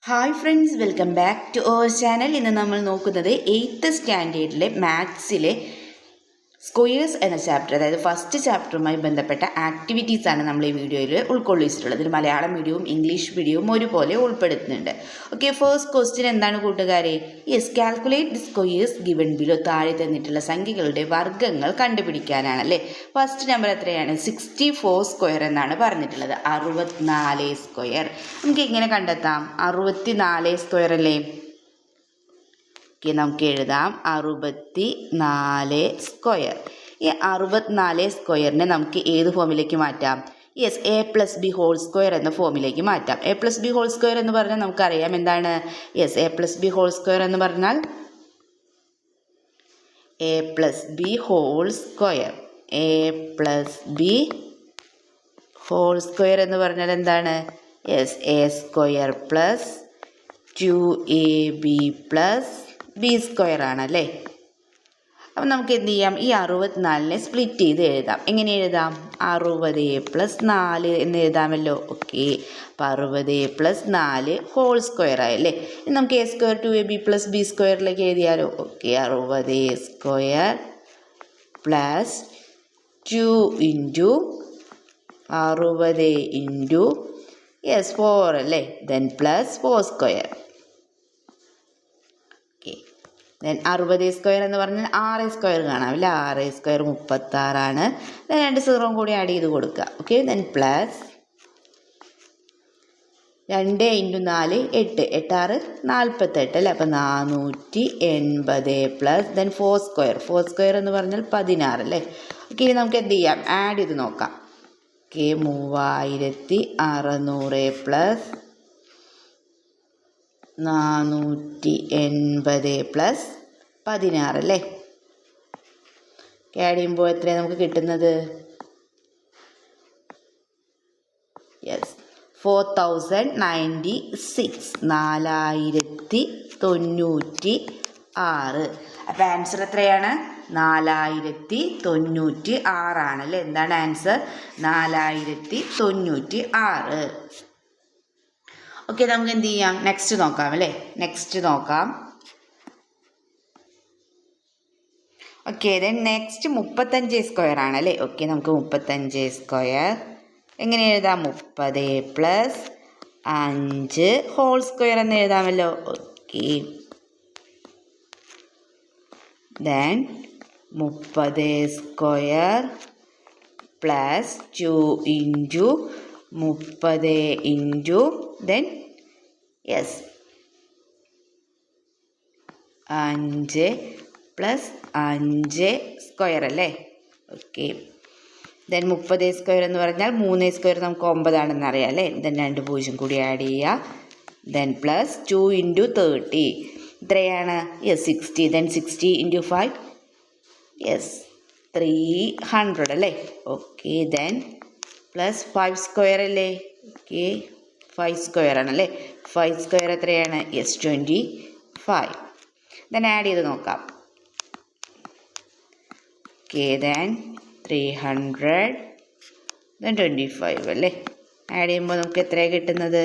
Hi friends, welcome back to our channel. ഇന്ന് നമ്മൾ നോക്കുന്നത് 8th സ്റ്റാൻഡേർഡിലെ മാത്സിലെ സ്ക്വയേഴ്സ് എന്ന ചാപ്റ്റർ, അതായത് ഫസ്റ്റ് ചാപ്റ്ററുമായി ബന്ധപ്പെട്ട ആക്ടിവിറ്റീസാണ് നമ്മൾ ഈ വീഡിയോയിൽ ഉൾക്കൊള്ളിച്ചിട്ടുള്ളത്. ഇതിൽ മലയാളം മീഡിയവും ഇംഗ്ലീഷ് മീഡിയവും ഒരുപോലെ ഉൾപ്പെടുത്തുന്നുണ്ട്. ഓക്കെ, ഫസ്റ്റ് ക്വസ്റ്റ്യൻ എന്താണ് കൂട്ടുകാരെ? Yes, calculate the squares given below. താഴെ തന്നിട്ടുള്ള സംഖ്യകളുടെ വർഗ്ഗങ്ങൾ കണ്ടുപിടിക്കാനാണ് അല്ലേ. ഫസ്റ്റ് നമ്പർ എത്രയാണ്? 64 സ്ക്വയർ എന്നാണ് പറഞ്ഞിട്ടുള്ളത്. 64 സ്ക്വയർ. നമുക്ക് എങ്ങനെ കണ്ടെത്താം? 64 സ്ക്വയർ അല്ലേ. നമുക്ക് എഴുതാം 64 സ്ക്വയർ. ഈ 64 സ്ക്വയറിനെ നമുക്ക് ഏത് ഫോമിലേക്ക് മാറ്റാം? യെസ്, a+b ഹോൾ സ്ക്വയർ എന്ന ഫോമിലേക്ക് മാറ്റാം. a+b ഹോൾ സ്ക്വയർ എന്ന് പറഞ്ഞാൽ നമുക്കറിയാം എന്താണ്. യെസ്, a+b ഹോൾ സ്ക്വയർ എന്ന് പറഞ്ഞാൽ a+b whole square. a+b whole square എന്ന് പറഞ്ഞാൽ എന്താണ്? Yes, a square plus 2ab plus B square ആണല്ലേ. അപ്പം നമുക്ക് എന്ത് ചെയ്യാം? ഈ 64നെ സ്പ്ലിറ്റ് ചെയ്ത് എഴുതാം. എങ്ങനെ എഴുതാം? 60 + 4 എന്ന് എഴുതാമല്ലോ. ഓക്കെ, അപ്പോൾ 60 + 4 ഹോൾ സ്ക്വയർ ആയല്ലേ. ഇനി നമുക്ക് a square 2ab plus B സ്ക്വയറിലേക്ക് എഴുതിയാലോ. Okay, 60 square plus 2 into 60 into 4 അല്ലേ, then plus 4 square. Then 60 square എന്ന് പറഞ്ഞാൽ 6 സ്ക്വയർ കാണാമല്ലേ. 6 സ്ക്വയർ 36 ദെൻ 2 സീറോ കൂടി ആഡ് ചെയ്ത് കൊടുക്കുക. ഓക്കെ, ദെൻ പ്ലസ് 2 ഇൻറ്റു 4 8, 8 6 48 അല്ലേ. അപ്പം 480 പ്ലസ് ദെൻ 4 സ്ക്വയർ. 4 സ്ക്വയർ എന്ന് പറഞ്ഞാൽ 16 അല്ലേ. ഓക്കെ, ഇനി നമുക്ക് എന്ത് ചെയ്യാം? ആഡ് ചെയ്ത് നോക്കാം. ഓക്കെ, 3600 പ്ലസ് 480 പ്ലസ് 16 അല്ലേ. ആഡ് ചെയ്യുമ്പോൾ എത്രയാണ് നമുക്ക് കിട്ടുന്നത്? യെസ്, 4096, 4096. അപ്പോൾ ആൻസർ എത്രയാണ്? 4096 ആണല്ലേ. എന്താണ് ആൻസർ? 4096. ഓക്കെ, നമുക്ക് എന്ത് ചെയ്യാം? നെക്സ്റ്റ് നോക്കാം അല്ലേ. നെക്സ്റ്റ് നോക്കാം. ഓക്കെ, ദെൻ നെക്സ്റ്റ് 35 സ്ക്വയർ ആണല്ലേ. ഓക്കെ, നമുക്ക് 35 സ്ക്വയർ എങ്ങനെ എഴുതാം? 30 + 5 ഹോൾ സ്ക്വയർ എന്ന് എഴുതാമല്ലോ. Okay, then 30 square plus 2 into 30 into then yes 5 plus 5 square അല്ലേ. ഓക്കെ, ദെൻ 30 സ്ക്വയർ എന്ന് പറഞ്ഞാൽ 3 സ്ക്വയർ നമുക്ക് 9 ആണെന്ന് അറിയാം അല്ലേ. ദെൻ 2 0 കൂടി ആഡ് ചെയ്യുക. ദെൻ പ്ലസ് 2 ഇൻറ്റു 30 എത്രയാണ്? യെസ്, 60. ദെൻ 60 ഇൻറ്റു 5 യെസ് 300 അല്ലേ. ഓക്കെ, ദെൻ പ്ലസ് 5 സ്ക്വയർ അല്ലേ. ഓക്കെ, 5 സ്ക്വയർ ആണല്ലേ. 5 സ്ക്വയർ എത്രയാണ്? യെസ് 25. ദെൻ ആഡ് ചെയ്ത് നോക്കാം. ഓക്കെ, ദെൻ 300 ദെൻ 25 അല്ലേ. ആഡ് ചെയ്യുമ്പോൾ നമുക്ക് എത്രയാണ് കിട്ടുന്നത്?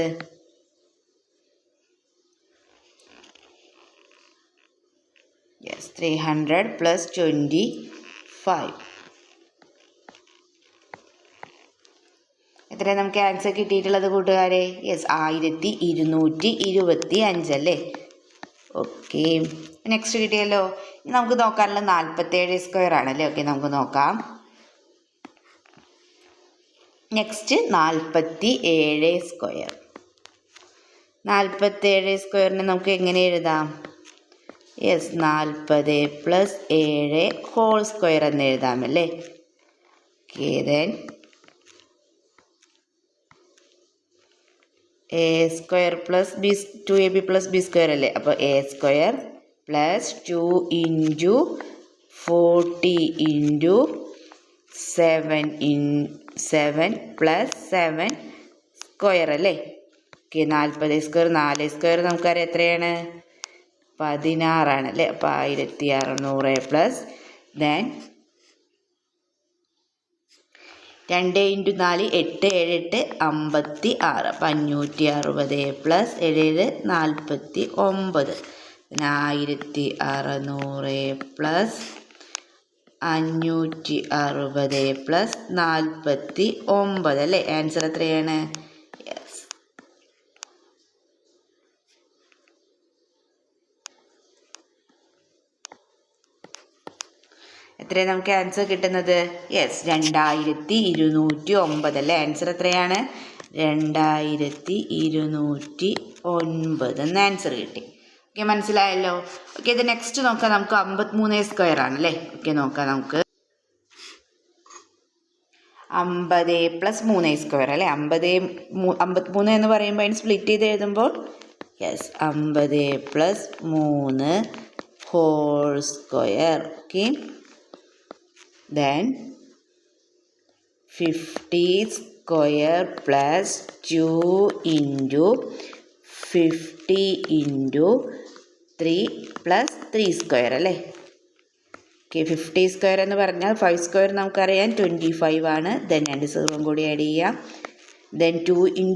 Yes, 300 plus 25. എത്ര നമുക്ക് ആൻസർ കിട്ടിയിട്ടുള്ളത് കൂട്ടുകാരെ? യെസ്, 1225 അല്ലേ. ഓക്കെ, നെക്സ്റ്റ് കിട്ടിയല്ലോ. ഇനി നമുക്ക് നോക്കാനുള്ള 47 സ്ക്വയർ ആണല്ലേ. ഓക്കെ, നമുക്ക് നോക്കാം. Next 47 square. 47 സ്ക്വയറിന് നമുക്ക് എങ്ങനെ എഴുതാം? യെസ്, 40 + 7 ഹോൾ സ്ക്വയർ എന്ന് എഴുതാമല്ലേ. Okay, then a square plus 2ab plus B square അല്ലേ. അപ്പോൾ a square plus 2 into 40 into 7 plus 7 square അല്ലേ. ഓക്കെ, 40 സ്ക്വയർ 4 സ്ക്വയർ നമുക്കറിയാം എത്രയാണ്? 16 ആണല്ലേ. അപ്പോൾ 1600 പ്ലസ് ദെൻ 2 × 4 8 7 8 56. അപ്പം 560 പ്ലസ് 7 49. 1600 പ്ലസ് 560 പ്ലസ് 49 അല്ലേ? ആൻസർ എത്രയാണ്? യെസ്. എത്രയാണ് നമുക്ക് ആൻസർ കിട്ടുന്നത്? യെസ്, 2209 അല്ലേ? ആൻസർ എത്രയാണ്? 2209 എന്ന് ആൻസർ കിട്ടി. ഓക്കെ, മനസ്സിലായല്ലോ? ഓക്കെ, ഇത് നെക്സ്റ്റ് നോക്കാം. നമുക്ക് 53² ആണല്ലേ? ഓക്കെ, നോക്കാം നമുക്ക്. 50 + 3² അല്ലേ? 53 എന്ന് പറയുമ്പോൾ അതിന് സ്പ്ലിറ്റ് ചെയ്ത് എഴുതുമ്പോൾ yes 50 + 3 whole square. Okay, then 50² + 2 × 50 × 3 + 3² അല്ലേ? ഓക്കെ, 50² എന്ന് പറഞ്ഞാൽ 5² നമുക്കറിയാം 25 ആണ്. ദെൻ 2 0 കൂടി ആഡ് ചെയ്യാം. ദെൻ 2 ×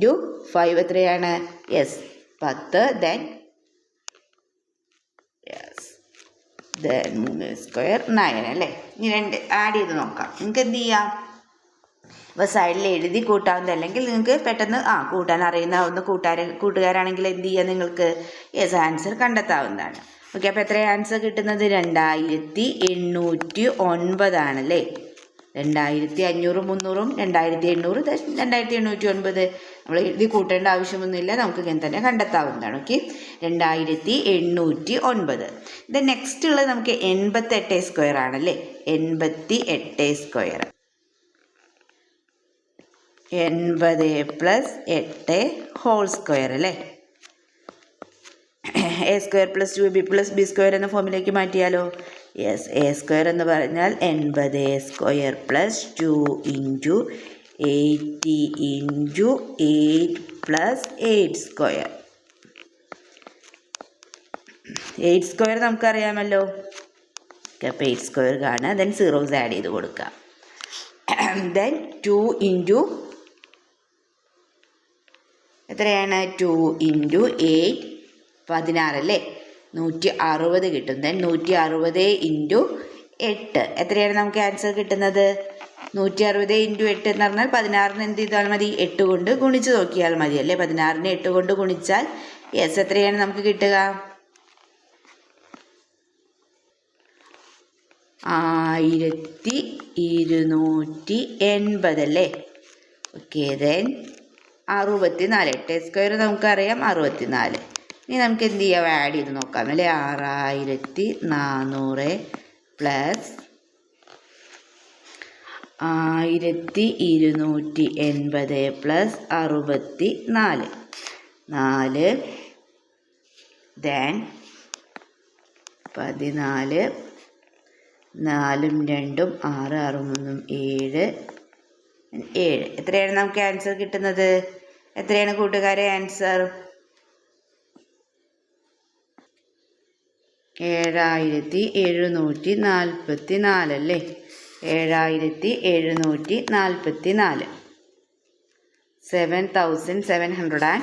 5 എത്രയാണ്? യെസ് 10. ദെൻ യെസ് ദെൻ 3² 9 അല്ലേ? ഇനി 2 ആഡ് ചെയ്ത് നോക്കാം. നിങ്ങൾക്ക് എന്ത് ചെയ്യാം? അപ്പോൾ സൈഡിൽ എഴുതി കൂട്ടാവുന്നത്, അല്ലെങ്കിൽ നിങ്ങൾക്ക് പെട്ടെന്ന് കൂട്ടാൻ അറിയുന്ന ഒന്ന് കൂട്ടുകാരാണെങ്കിൽ എന്ത് ചെയ്യുക? നിങ്ങൾക്ക് യെസ് ആൻസർ കണ്ടെത്താവുന്നതാണ്. ഓക്കെ, അപ്പോൾ എത്ര ആൻസർ കിട്ടുന്നത്? 2809 ആണല്ലേ? 2500 300 2800 2809. നമ്മൾ എഴുതി കൂട്ടേണ്ട ആവശ്യമൊന്നുമില്ല, നമുക്ക് ഇങ്ങനെ തന്നെ കണ്ടെത്താവുന്നതാണ്. ഓക്കെ, 2809. ഇത് നെക്സ്റ്റ് ഉള്ളത് നമുക്ക് 88² ആണല്ലേ? 88². 80 + 8 ഹോൾ സ്ക്വയർ അല്ലേ? a² + 2ab + b² എന്ന ഫോമിലേക്ക് മാറ്റിയാലോ? യെസ്, a² എന്ന് പറഞ്ഞാൽ 80² + 2 × 80 × 8 + 8². 8² നമുക്കറിയാമല്ലോ. അപ്പോൾ 8² കാണുക. ദെൻ സീറോസ് ആഡ് ചെയ്ത് കൊടുക്കുക. ദെൻ 2 × എത്രയാണ്? 2 × 8 16 അല്ലേ? 160 കിട്ടും. ദെൻ 160 × 8 എത്രയാണ് നമുക്ക് ആൻസർ കിട്ടുന്നത്? 160 × 8 എന്ന് പറഞ്ഞാൽ 16ന് എന്ത് ചെയ്താൽ മതി? 8 കൊണ്ട് ഗുണിച്ച് നോക്കിയാൽ മതി അല്ലേ? 16നെ 8 കൊണ്ട് ഗുണിച്ചാൽ യെസ് എത്രയാണ് നമുക്ക് കിട്ടുക? 1280 അല്ലേ? Okay, then 64. 8² നമുക്കറിയാം 64. ഇനി നമുക്ക് എന്ത് ചെയ്യാം? ആഡ് ചെയ്ത് നോക്കാം അല്ലേ? 6400 പ്ലസ് 1280 പ്ലസ് 64 4. ദെൻ 14 4ഉം 2ഉം 6 6ഉം 3ഉം 7 7. എത്രയാണ് നമുക്ക് ആൻസർ കിട്ടുന്നത്? എത്രയാണ് കൂട്ടുകാരെ ആൻസർ? 7744 അല്ലേ? 7744. 7744.